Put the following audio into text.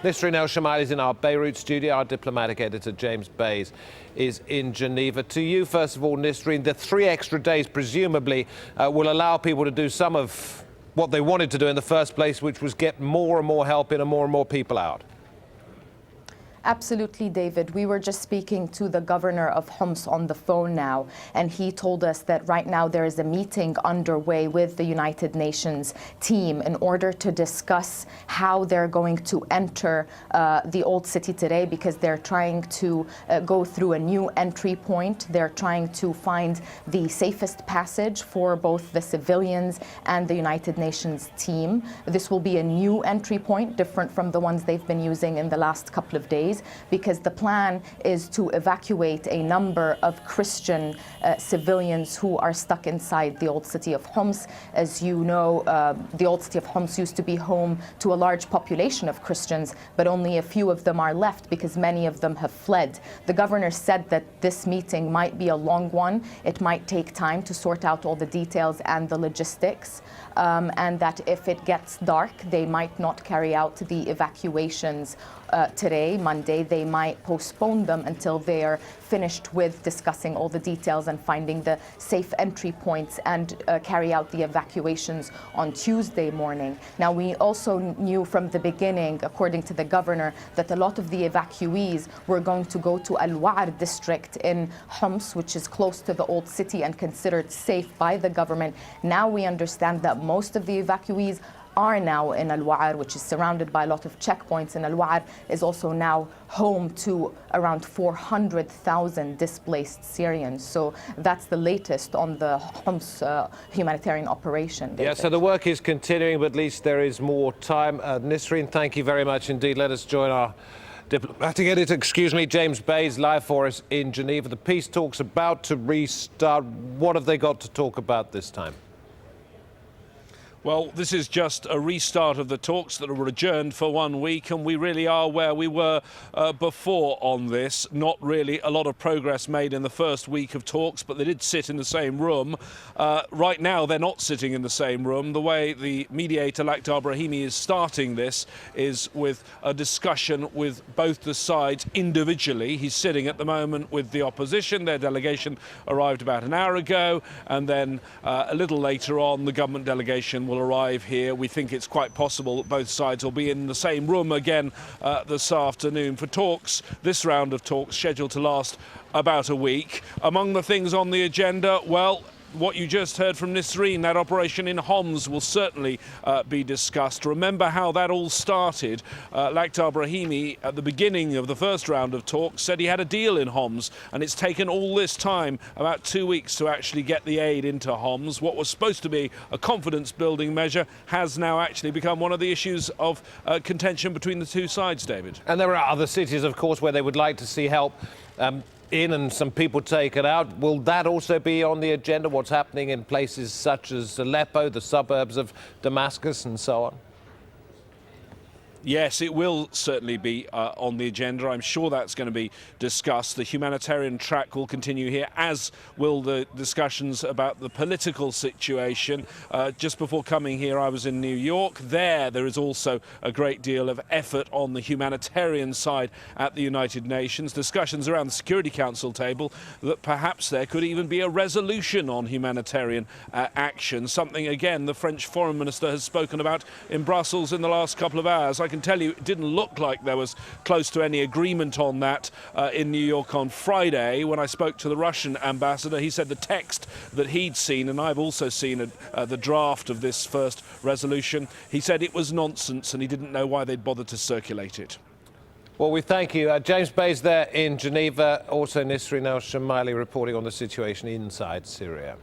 Nisreen El-Shamayleh is in our Beirut studio. Our diplomatic editor, James Bays, is in Geneva. To you, first of all, Nisreen, the 3 extra days presumably will allow people to do some of what they wanted to do in the first place, which was get more and more help in and more people out. Absolutely, David. We were just speaking to the governor of Homs on the phone now, and he told us that right now there is a meeting underway with the United Nations team in order to discuss how they're going to enter the old city today, because they're trying to go through a new entry point. They're trying to find the safest passage for both the civilians and the United Nations team. This will be a new entry point, different from the ones they've been using in the last couple of days, because the plan is to evacuate a number of Christian civilians who are stuck inside the old city of Homs. As you know, the old city of Homs used to be home to a large population of Christians, but only a few of them are left because many of them have fled. The governor said that this meeting might be a long one. It might take time to sort out all the details and the logistics, and that if it gets dark, they might not carry out the evacuations today, Monday. They might postpone them until they are finished with discussing all the details and finding the safe entry points, and carry out the evacuations on Tuesday morning. Now, we also knew from the beginning, according to the governor, that a lot of the evacuees were going to go to Al-Wa'ar district in Homs, which is close to the old city and considered safe by the government. Now we understand that most of the evacuees are now in Al-Wa'ar, which is surrounded by a lot of checkpoints, and Al-Wa'ar is also now home to around 400,000 displaced Syrians. So that's the latest on the Homs humanitarian operation, David. Yeah, so the work is continuing, but at least there is more time. Nisreen, thank you very much indeed. Let us join our diplomatic editor, James Bays, live for us in Geneva. The peace talks about to restart. What have they got to talk about this time? Well, this is just a restart of the talks that were adjourned for 1 week, and we really are where we were before on this. Not really a lot of progress made in the first week of talks, but they did sit in the same room. Right now, they're not sitting in the same room. The way the mediator, Lakhdar Brahimi, is starting this is with a discussion with both the sides individually. He's sitting at the moment with the opposition. Their delegation arrived about an hour ago, and then a little later on, the government delegation will arrive here. We think it's quite possible that both sides will be in the same room again this afternoon for talks. This round of talks scheduled to last about a week. Among the things on the agenda, well, what you just heard from Nisreen, that operation in Homs will certainly be discussed. Remember how that all started. Lakhdar Brahimi, at the beginning of the first round of talks, said he had a deal in Homs, and it's taken all this time, about 2 weeks, to actually get the aid into Homs. What was supposed to be a confidence-building measure has now actually become one of the issues of contention between the two sides, David. And there are other cities, of course, where they would like to see help in and some people taken out. Will that also be on the agenda, what's happening in places such as Aleppo, the suburbs of Damascus and so on? Yes, it will certainly be on the agenda. I'm sure that's going to be discussed. The humanitarian track will continue here, as will the discussions about the political situation. Just before coming here, I was in New York. There is also a great deal of effort on the humanitarian side at the United Nations. Discussions around the Security Council table that perhaps there could even be a resolution on humanitarian action, something, again, the French Foreign Minister has spoken about in Brussels in the last couple of hours. I can tell you it didn't look like there was close to any agreement on that in New York on Friday. When I spoke to the Russian ambassador, he said the text that he'd seen, and I've also seen the draft of this first resolution, he said it was nonsense and he didn't know why they'd bothered to circulate it. Well, we thank you. James Bays there in Geneva, also Nisreen El-Shamayleh reporting on the situation inside Syria.